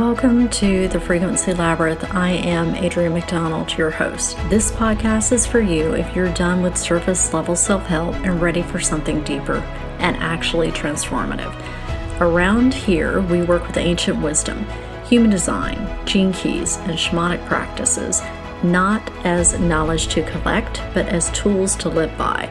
Welcome to the Frequency Labyrinth. I am Adrienne McDonald, your host. This podcast is for you if you're done with surface level self-help and ready for something deeper and actually transformative. Around here, we work with ancient wisdom, human design, gene keys, and shamanic practices, not as knowledge to collect, but as tools to live by.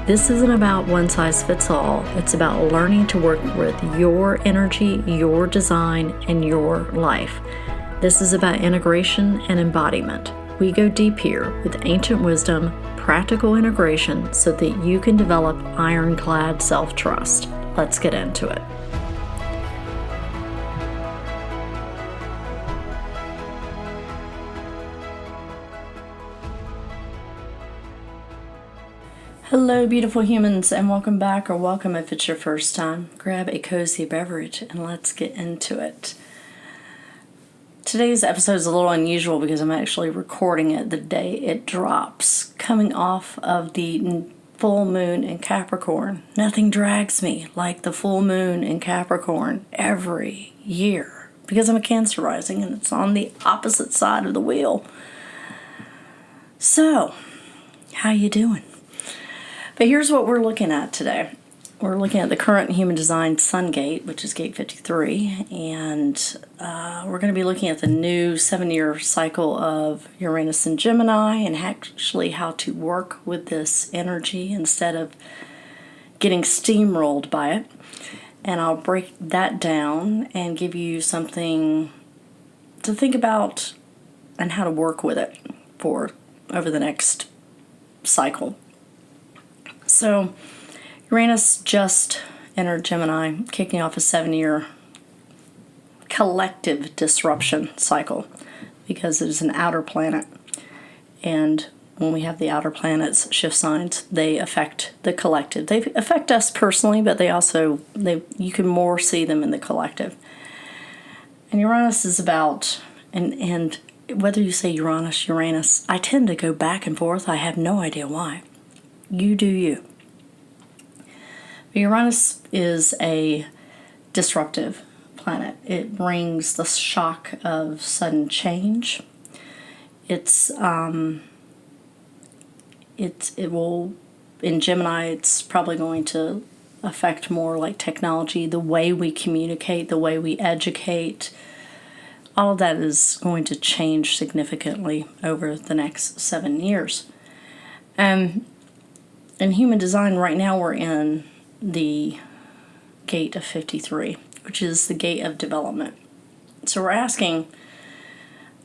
This isn't about one size fits all. It's about learning to work with your energy, your design, and your life. This is about integration and embodiment. We go deep here with ancient wisdom, practical integration, so that you can develop ironclad self-trust. Let's get into it. Hello, beautiful humans, and welcome back, or welcome if it's your first time. Grab a cozy beverage and let's get into it. Today's episode is a little unusual because I'm actually recording it the day it drops, coming off of the full moon in Capricorn. Nothing drags me like the full moon in Capricorn every year because I'm a Cancer rising and it's on the opposite side of the wheel. So, how you doing? But here's what we're looking at today. We're looking at the current human design sun gate, which is gate 53, and we're going to be looking at the new 7-year cycle of Uranus and Gemini and actually how to work with this energy instead of getting steamrolled by it. And I'll break that down and give you something to think about and how to work with it for over the next cycle. So, Uranus just entered Gemini, kicking off a 7-year collective disruption cycle because it is an outer planet. And when we have the outer planets shift signs, they affect the collective. They affect us personally, but you can more see them in the collective. And Uranus is about, and whether you say Uranus, I tend to go back and forth. I have no idea why. You do you. Uranus is a disruptive planet. It brings the shock of sudden change. It will, in Gemini, it's probably going to affect more like technology, the way we communicate, the way we educate. All of that is going to change significantly over the next 7 years. In human design, right now we're in the gate of 53, which is the gate of development. So we're asking,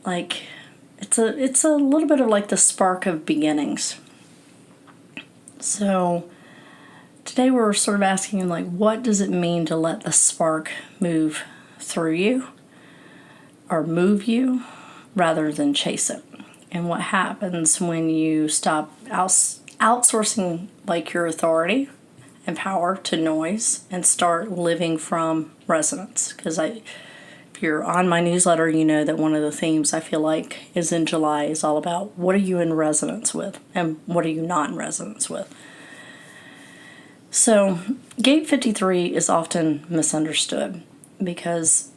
like, it's a little bit of like the spark of beginnings. So today we're sort of asking, like, what does it mean to let the spark move through you or move you rather than chase it? And what happens when you stop outsourcing like your authority and power to noise and start living from resonance? Because if you're on my newsletter, you know that one of the themes I feel like is in July is all about what are you in resonance with and what are you not in resonance with. So gate 53 is often misunderstood because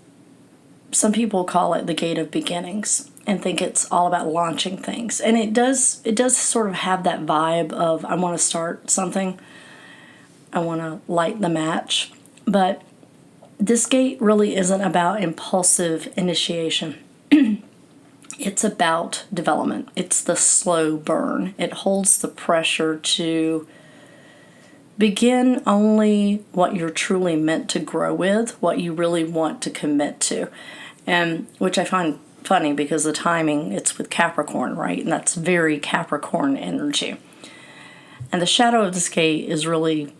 some people call it the gate of beginnings and think it's all about launching things. And it does sort of have that vibe of I want to start something. I want to light the match. But this gate really isn't about impulsive initiation. It's about development. It's the slow burn. It holds the pressure to begin only what you're truly meant to grow with, what you really want to commit to. And which I find funny because the timing, it's with Capricorn, right? And that's very Capricorn energy. And the shadow of this gate is really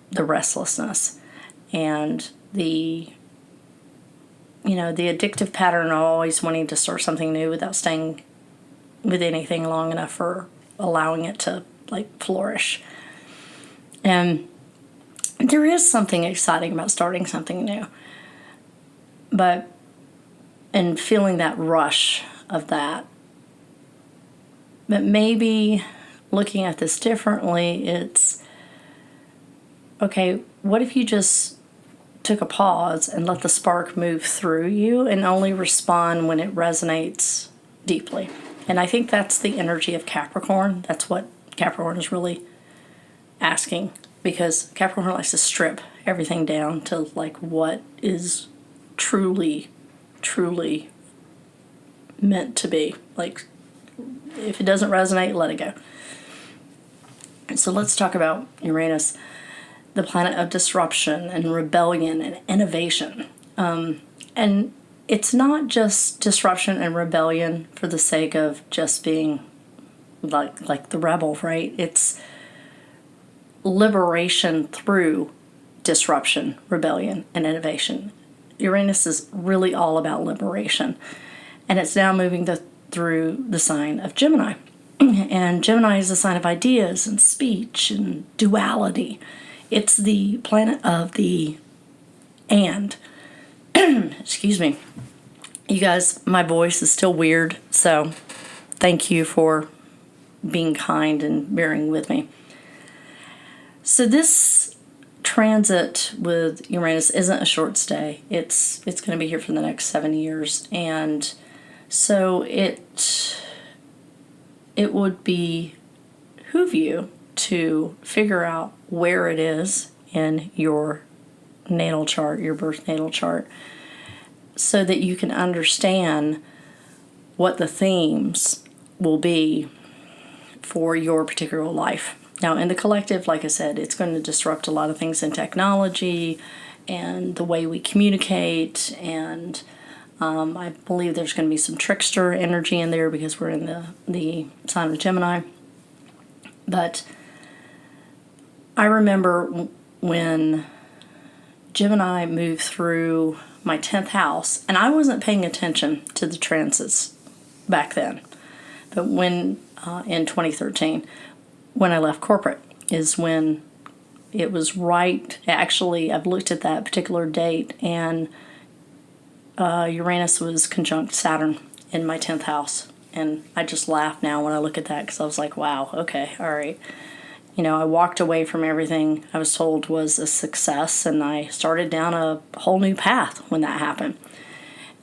the restlessness and the addictive pattern of always wanting to start something new without staying with anything long enough for allowing it to like flourish. And there is something exciting about starting something new. And feeling that rush of that. But maybe looking at this differently, it's, okay, what if you just took a pause and let the spark move through you and only respond when it resonates deeply. And I think that's the energy of Capricorn. That's what Capricorn is really asking, because Capricorn likes to strip everything down to like what is truly, truly meant to be. Like, if it doesn't resonate, let it go. So let's talk about Uranus, the planet of disruption and rebellion and innovation. And it's not just disruption and rebellion for the sake of just being like the rebel, right? It's liberation through disruption, rebellion, and innovation. Uranus is really all about liberation. And it's now moving through the sign of Gemini. And Gemini is a sign of ideas and speech and duality. It's the planet of the and. Excuse me. You guys, my voice is still weird, so thank you for being kind and bearing with me. So this transit with Uranus isn't a short stay. It's going to be here for the next 7 years, and so it would behoove you to figure out where it is in your natal chart, your birth natal chart, so that you can understand what the themes will be for your particular life. Now, in the collective, like I said, it's going to disrupt a lot of things in technology and the way we communicate, and I believe there's going to be some trickster energy in there because we're in the sign of Gemini. But I remember when Gemini moved through my 10th house, and I wasn't paying attention to the transits back then. But when, in 2013, when I left corporate, is when it was right. Actually, I've looked at that particular date, and Uranus was conjunct Saturn in my 10th house. And I just laugh now when I look at that because I was like, wow, okay, all right. You know, I walked away from everything I was told was a success, and I started down a whole new path when that happened.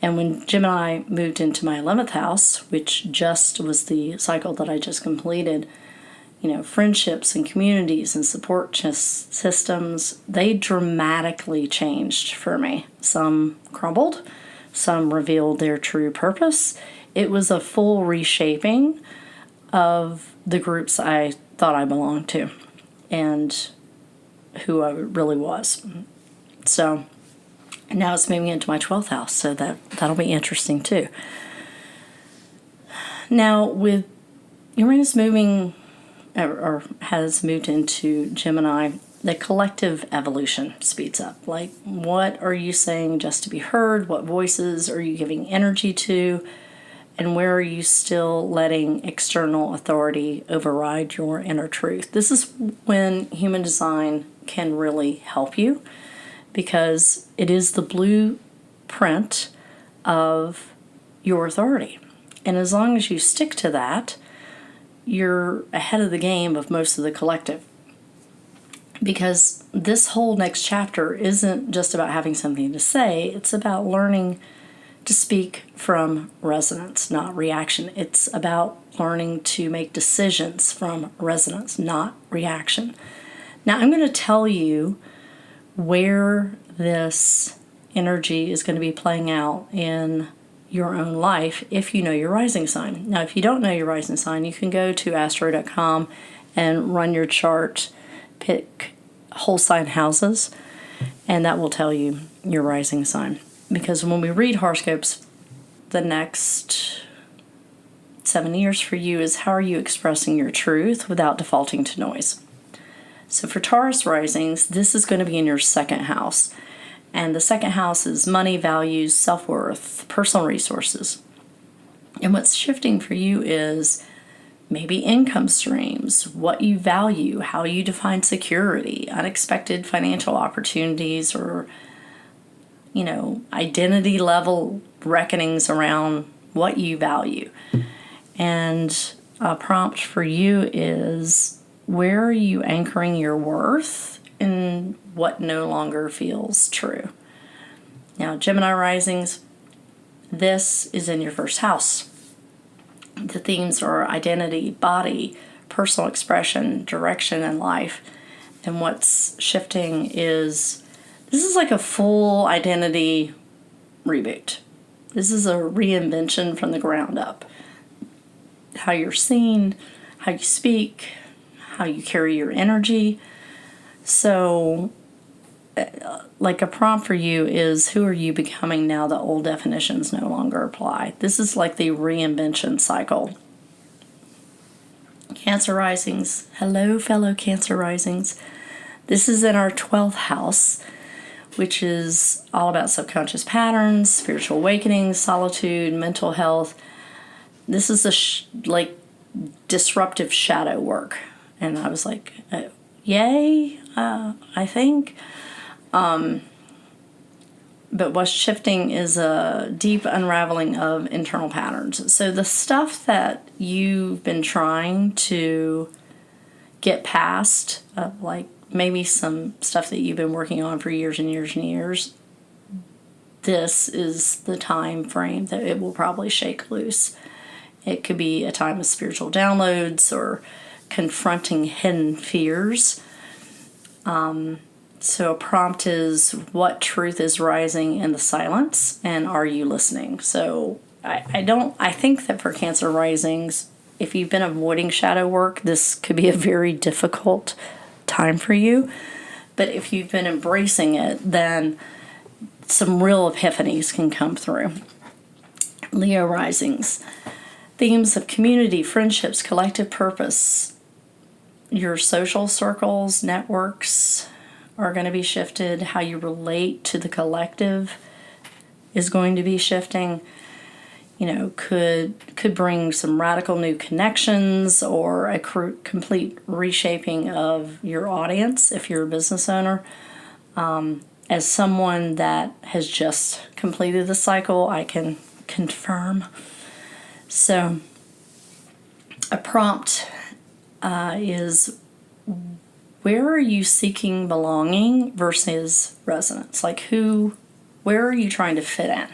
And when Gemini moved into my 11th house, which just was the cycle that I just completed, you know, friendships and communities and support systems, they dramatically changed for me. Some crumbled, some revealed their true purpose. It was a full reshaping of the groups I thought I belonged to and who I really was. So now it's moving into my 12th house, so that'll be interesting too. Now, with Uranus moving, or has moved into Gemini, the collective evolution speeds up. Like, what are you saying just to be heard? What voices are you giving energy to? And where are you still letting external authority override your inner truth? This is when human design can really help you, because it is the blueprint of your authority. And as long as you stick to that, you're ahead of the game of most of the collective. Because this whole next chapter isn't just about having something to say, it's about learning to speak from resonance, not reaction. It's about learning to make decisions from resonance, not reaction. Now, I'm going to tell you where this energy is going to be playing out in your own life if you know your rising sign. Now, if you don't know your rising sign, you can go to astro.com and run your chart, pick whole sign houses, and that will tell you your rising sign. Because when we read horoscopes, the next 7 years for you is how are you expressing your truth without defaulting to noise. So for Taurus risings, this is going to be in your second house. And the second house is money, values, self-worth, personal resources. And what's shifting for you is maybe income streams, what you value, how you define security, unexpected financial opportunities, or identity level reckonings around what you value. And a prompt for you is, where are you anchoring your worth and what no longer feels true. Now, Gemini risings, this is in your first house. The themes are identity, body, personal expression, direction in life. And what's shifting is, this is like a full identity reboot. This is a reinvention from the ground up. How you're seen, how you speak, how you carry your energy. So, like a prompt for you is, who are you becoming now that old definitions no longer apply? This is like the reinvention cycle. Cancer risings. Hello, fellow Cancer risings. This is in our 12th house, which is all about subconscious patterns, spiritual awakenings, solitude, mental health. This is like disruptive shadow work. And I was like, yay, I think. But what's shifting is a deep unraveling of internal patterns. So the stuff that you've been trying to get past, like maybe some stuff that you've been working on for years and years and years, this is the time frame that it will probably shake loose. It could be a time of spiritual downloads or confronting hidden fears. So a prompt is, what truth is rising in the silence, and are you listening? So I think that for Cancer risings, if you've been avoiding shadow work, this could be a very difficult time for you. But if you've been embracing it, then some real epiphanies can come through. Leo risings. Themes of community, friendships, collective purpose. Your social circles, networks are going to be shifted. How you relate to the collective is going to be shifting. You know, could bring some radical new connections or a complete reshaping of your audience if you're a business owner. As someone that has just completed the cycle, I can confirm. So a prompt is, where are you seeking belonging versus resonance? Like where are you trying to fit in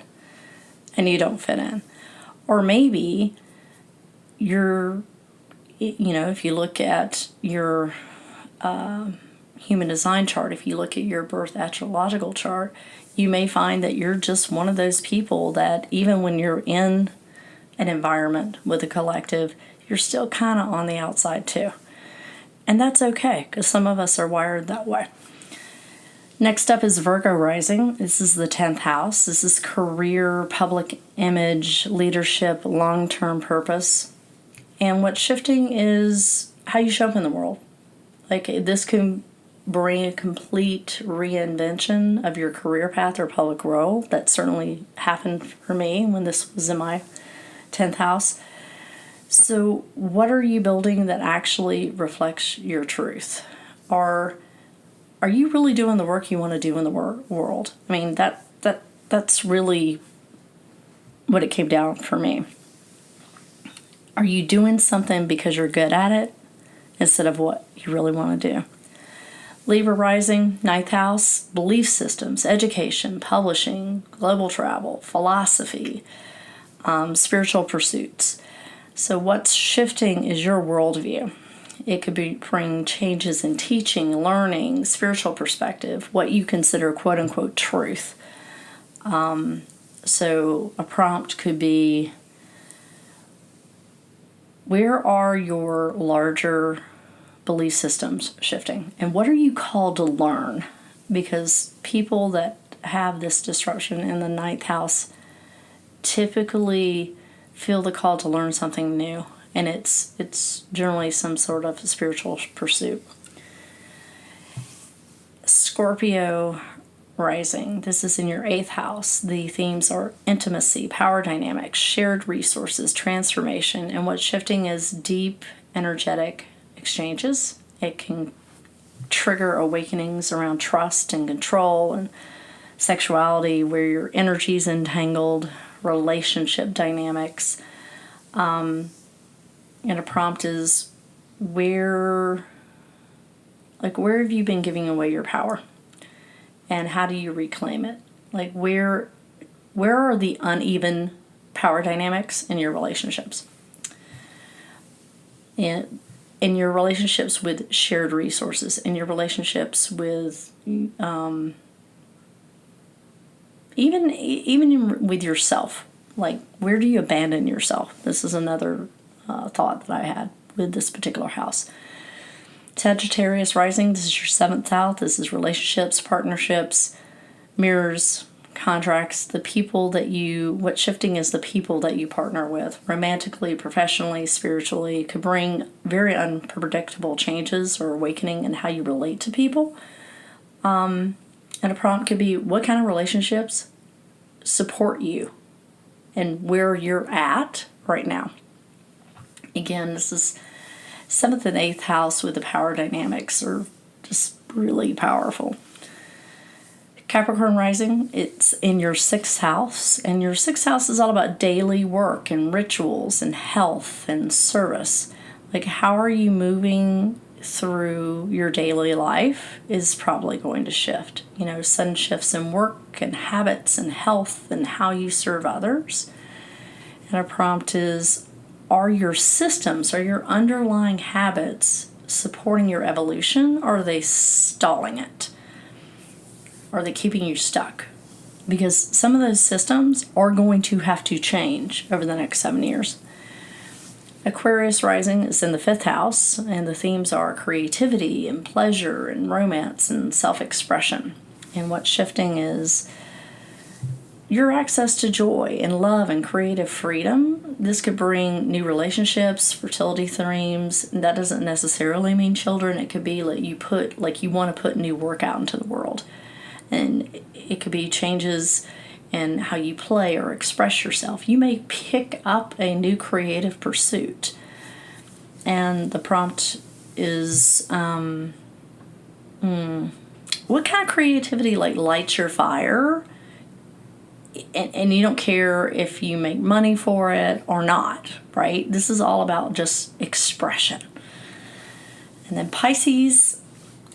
and you don't fit in? Or maybe if you look at your human design chart, if you look at your birth astrological chart, you may find that you're just one of those people that even when you're in an environment with a collective, you're still kind of on the outside too. And that's okay, because some of us are wired that way. Next up is Virgo rising. This is the 10th house. This is career, public image, leadership, long-term purpose. And what's shifting is how you show up in the world. Like, this can bring a complete reinvention of your career path or public role. That certainly happened for me when this was in my 10th house. So what are you building that actually reflects your truth? Are you really doing the work you want to do in the world? I mean, that's really what it came down for me. Are you doing something because you're good at it instead of what you really want to do? Libra rising, 9th house, belief systems, education, publishing, global travel, philosophy, spiritual pursuits. So what's shifting is your worldview. It could bring changes in teaching, learning, spiritual perspective, what you consider quote-unquote truth. So a prompt could be, where are your larger belief systems shifting? And what are you called to learn? Because people that have this disruption in the 9th house typically feel the call to learn something new, and it's generally some sort of spiritual pursuit. Scorpio rising. This is in your 8th house. The themes are intimacy, power dynamics, shared resources, transformation, and what's shifting is deep, energetic exchanges. It can trigger awakenings around trust and control and sexuality, where your energy's entangled, relationship dynamics. And a prompt is, where Like, where have you been giving away your power? And how do you reclaim it? Like, where are the uneven power dynamics in your relationships? And in your relationships with shared resources, in your relationships with with yourself. Like, where do you abandon yourself? This is another thought that I had with this particular house. Sagittarius rising, this is your 7th house. This is relationships, partnerships, mirrors, contracts, the people that what's shifting is the people that you partner with, romantically, professionally, spiritually, could bring very unpredictable changes or awakening in how you relate to people. And a prompt could be, what kind of relationships support you and where you're at right now? Again, this is 7th and 8th house with the power dynamics are just really powerful. Capricorn rising, it's in your 6th house, and your 6th house is all about daily work and rituals and health and service. Like, how are you moving through your daily life is probably going to shift. Sudden shifts in work and habits and health and how you serve others. And a prompt is, are your systems, are your underlying habits supporting your evolution, or are they stalling it? Are they keeping you stuck? Because some of those systems are going to have to change over the next 7 years. Aquarius rising is in the 5th house, and the themes are creativity and pleasure and romance and self-expression. And what's shifting is your access to joy and love and creative freedom. This could bring new relationships, fertility themes. And that doesn't necessarily mean children. It could be like you want to put new work out into the world. And it could be changes in how you play or express yourself. You may pick up a new creative pursuit. And the prompt is, what kind of creativity lights your fire? And you don't care if you make money for it or not, right? This is all about just expression. And then Pisces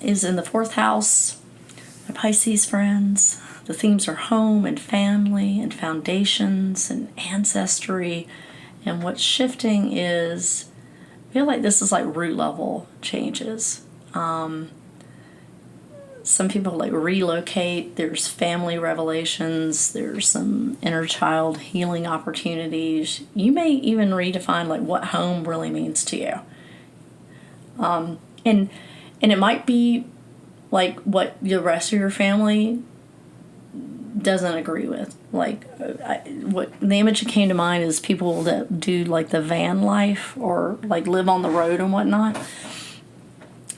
is in the 4th house. My Pisces friends, the themes are home and family and foundations and ancestry. And what's shifting is, I feel like this is like root level changes. Some people relocate. There's family revelations. There's some inner child healing opportunities. You may even redefine what home really means to you. And it might be what the rest of your family doesn't agree with. What the image that came to mind is people that do the van life or live on the road and whatnot.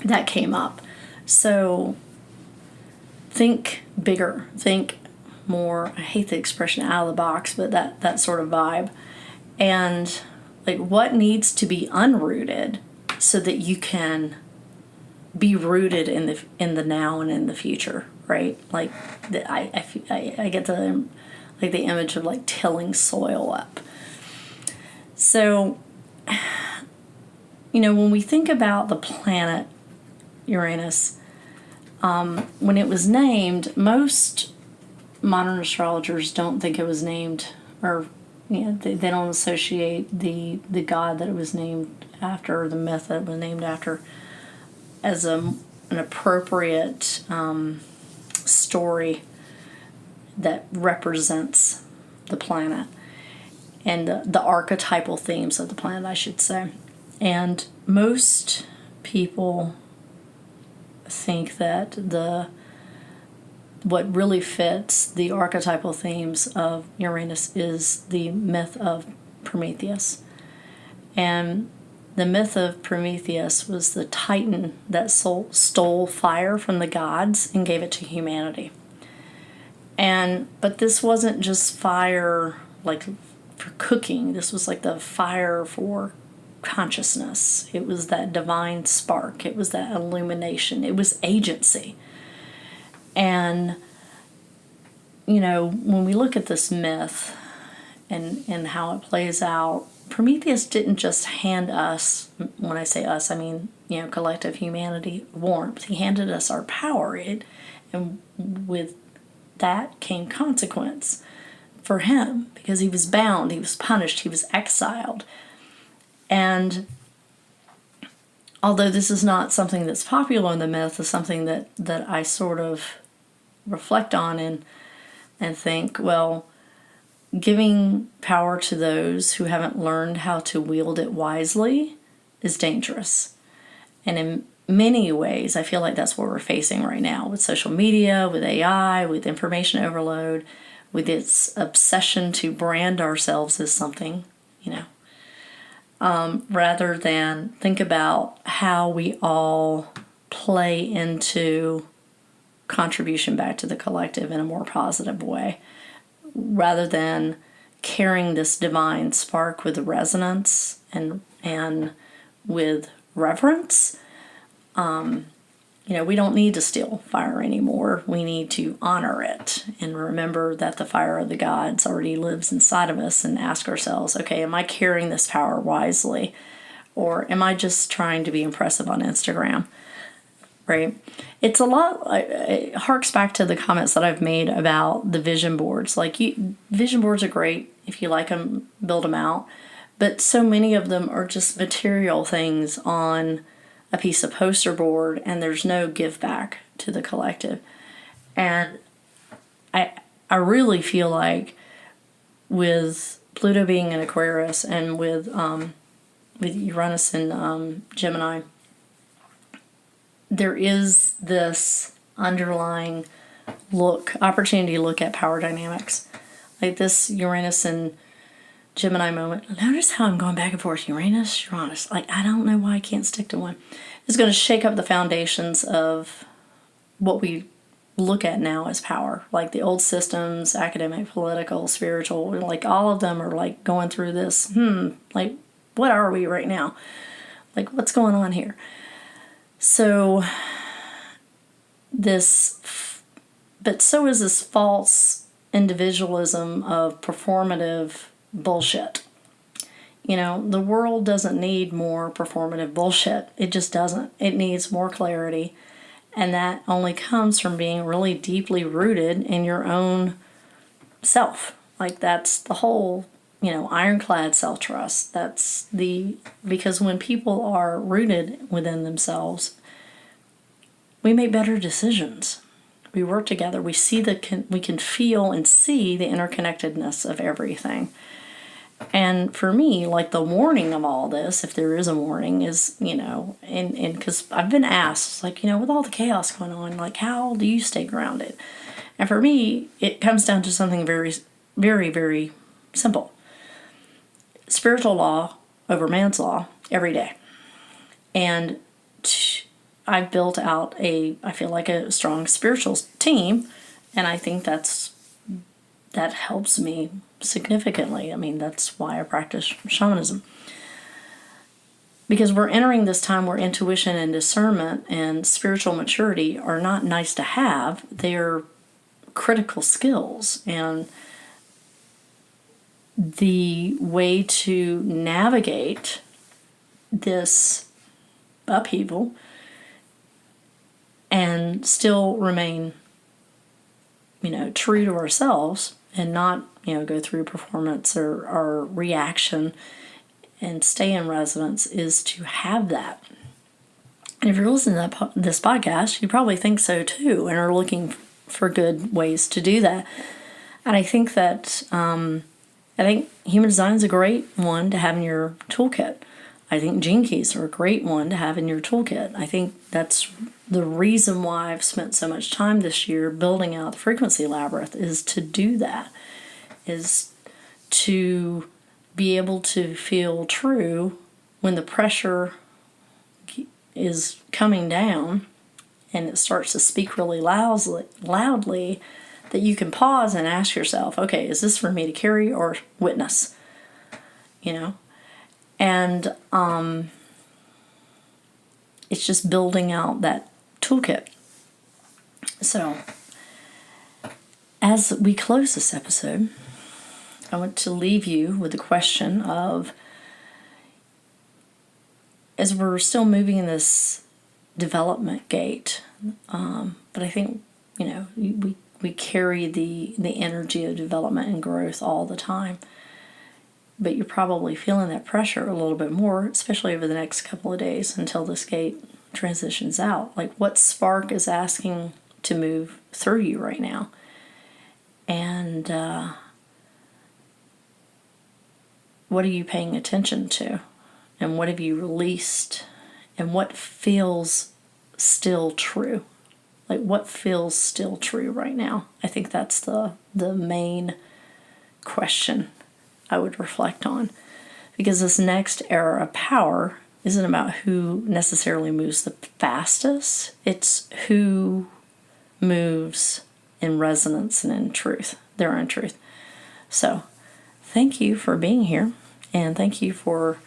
That came up. So think bigger, think more. I hate the expression out of the box, but that sort of vibe. And what needs to be unrooted so that you can be rooted in the now and in the future, right? I get the image of tilling soil up. So, when we think about the planet Uranus, when it was named, most modern astrologers don't think it was named, or they don't associate the god that it was named after, or the myth that it was named after, as an appropriate story that represents the planet and the archetypal themes of the planet, I should say. And most people think that what really fits the archetypal themes of Uranus is the myth of Prometheus. And the myth of Prometheus was the titan that stole fire from the gods and gave it to humanity. But this wasn't just fire for cooking. This was the fire for consciousness. It was that divine spark. It was that illumination. It was agency. And, when we look at this myth and how it plays out Prometheus didn't just hand us, when I say us, I mean, collective humanity, warmth. He handed us our power. And with that came consequence for him, because he was bound, he was punished, he was exiled. And although this is not something that's popular in the myth, it's something that I sort of reflect on and think, well, giving power to those who haven't learned how to wield it wisely is dangerous. And in many ways, I feel like that's what we're facing right now with social media, with AI, with information overload, with its obsession to brand ourselves as something, rather than think about how we all play into contribution back to the collective in a more positive way, rather than carrying this divine spark with resonance and with reverence. We don't need to steal fire anymore. We need to honor it and remember that the fire of the gods already lives inside of us, and ask ourselves, okay, am I carrying this power wisely? Or am I just trying to be impressive on Instagram? Right? It's a lot, it harks back to the comments that I've made about the vision boards. Vision boards are great. If you like them, build them out. But so many of them are just material things on a piece of poster board, and there's no give back to the collective. And I really feel like with Pluto being in Aquarius and with Uranus and Gemini, there is this underlying opportunity to look at power dynamics. Like this Uranus and Gemini moment. Notice how I'm going back and forth. Uranus, Uranus. I don't know why I can't stick to one. It's going to shake up the foundations of what we look at now as power. Like the old systems, academic, political, spiritual, all of them are going through this, what are we right now? What's going on here? So so is this false individualism of performative bullshit. The world doesn't need more performative bullshit. It just doesn't. It needs more clarity. And that only comes from being really deeply rooted in your own self. That's the whole, ironclad self-trust. Because when people are rooted within themselves, we make better decisions. We work together. We can feel and see the interconnectedness of everything. And for me, the warning of all this, if there is a warning, is, and because I've been asked, with all the chaos going on, how do you stay grounded? And for me, it comes down to something very, very, very simple. Spiritual law over man's law every day. And I've built out I feel like a strong spiritual team, and I think that helps me significantly. That's why I practice shamanism. Because we're entering this time where intuition and discernment and spiritual maturity are not nice to have. They're critical skills. And the way to navigate this upheaval and still remain, true to ourselves and not, go through performance or reaction and stay in resonance is to have that. And if you're listening to this podcast, you probably think so too and are looking for good ways to do that. And I think that, human design is a great one to have in your toolkit. I think gene keys are a great one to have in your toolkit. I think that's the reason why I've spent so much time this year building out the frequency labyrinth, is to do that, is to be able to feel true when the pressure is coming down and it starts to speak really loudly, that you can pause and ask yourself, okay, is this for me to carry or witness? And it's just building out that toolkit. So, as we close this episode, I want to leave you with the question of, as we're still moving in this development gate, but I think, we carry the energy of development and growth all the time. But you're probably feeling that pressure a little bit more, especially over the next couple of days until this gate transitions out. Like, what spark is asking to move through you right now? And what are you paying attention to? And what have you released? And what feels still true? Like, what feels still true right now? I think that's the main question I would reflect on. Because this next era of power isn't about who necessarily moves the fastest. It's who moves in resonance and in truth, their own truth. So, thank you for being here. And thank you for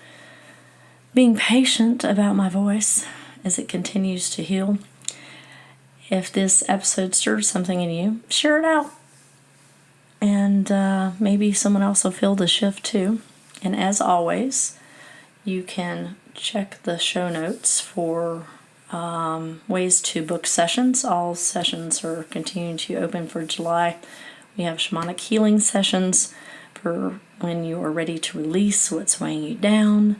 being patient about my voice as it continues to heal. If this episode stirred something in you, share it out. And maybe someone else will feel the shift too. And as always, you can check the show notes for ways to book sessions. All sessions are continuing to open for July. We have shamanic healing sessions for when you are ready to release what's weighing you down.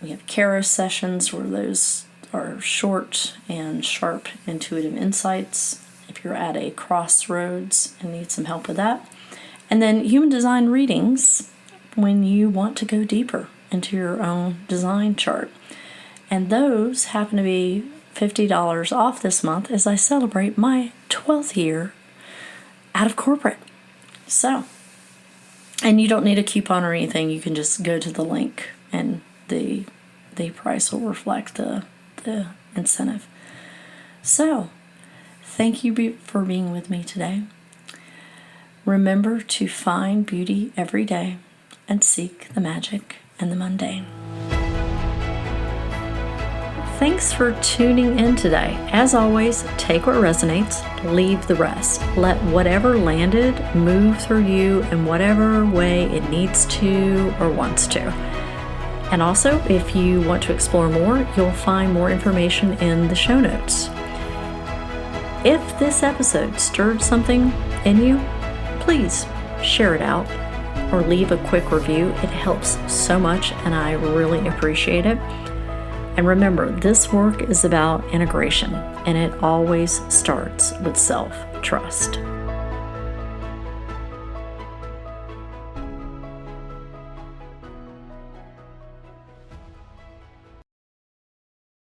We have Kairos sessions where those are short and sharp intuitive insights if you're at a crossroads and need some help with that. And then human design readings when you want to go deeper into your own design chart. And those happen to be $50 off this month as I celebrate my 12th year out of corporate. So, and you don't need a coupon or anything. You can just go to the link and the price will reflect the incentive. So, thank you for being with me today. Remember to find beauty every day and seek the magic in the mundane. Thanks for tuning in today. As always, take what resonates, leave the rest. Let whatever landed move through you in whatever way it needs to or wants to. And also, if you want to explore more, you'll find more information in the show notes. If this episode stirred something in you, please share it out or leave a quick review. It helps so much and I really appreciate it. And remember, this work is about integration and it always starts with self-trust.